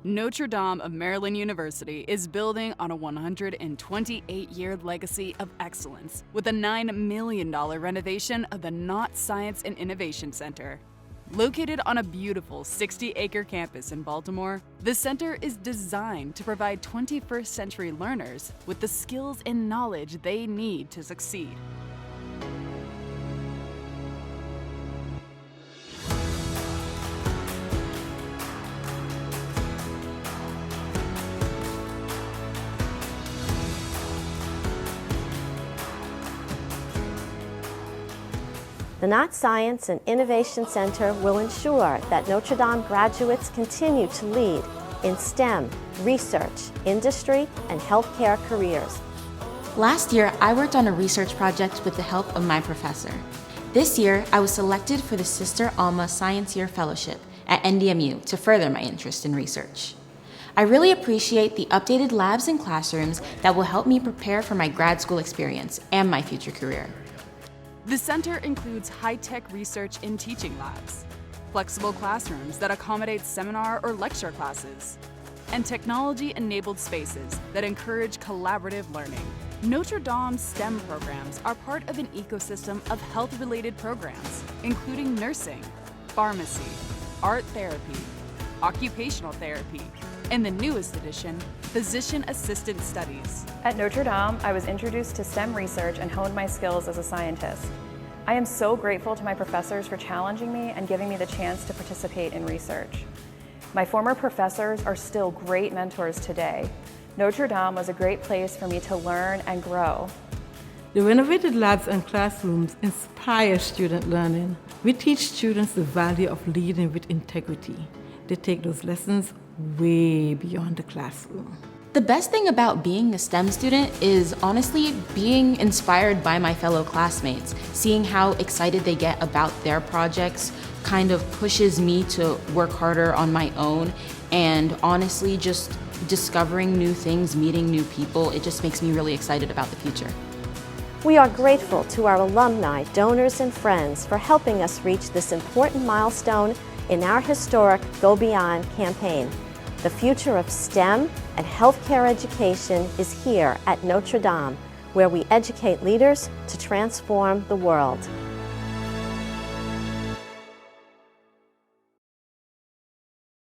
Notre Dame of Maryland University is building on a 128-year legacy of excellence with a $9 million renovation of the Knott Science and Innovation Center. Located on a beautiful 60-acre campus in Baltimore, the center is designed to provide 21st century learners with the skills and knowledge they need to succeed. The Knott Science and Innovation Center will ensure that Notre Dame graduates continue to lead in STEM, research, industry, and healthcare careers. Last year, I worked on a research project with the help of my professor. This year, I was selected for the Sister Alma Science Year Fellowship at NDMU to further my interest in research. I really appreciate the updated labs and classrooms that will help me prepare for my grad school experience and my future career. The center includes high-tech research and teaching labs, flexible classrooms that accommodate seminar or lecture classes, and technology-enabled spaces that encourage collaborative learning. Notre Dame's STEM programs are part of an ecosystem of health-related programs, including nursing, pharmacy, art therapy, occupational therapy, and the newest addition, physician assistant studies. At Notre Dame, I was introduced to STEM research and honed my skills as a scientist. I am so grateful to my professors for challenging me and giving me the chance to participate in research. My former professors are still great mentors today. Notre Dame was a great place for me to learn and grow. The renovated labs and classrooms inspire student learning. We teach students the value of leading with integrity. They take those lessons way beyond the classroom. The best thing about being a STEM student is honestly being inspired by my fellow classmates. Seeing how excited they get about their projects kind of pushes me to work harder on my own, and honestly just discovering new things, meeting new people, it just makes me really excited about the future. We are grateful to our alumni, donors, and friends for helping us reach this important milestone in our historic Go Beyond campaign. The future of STEM and healthcare education is here at Notre Dame, where we educate leaders to transform the world.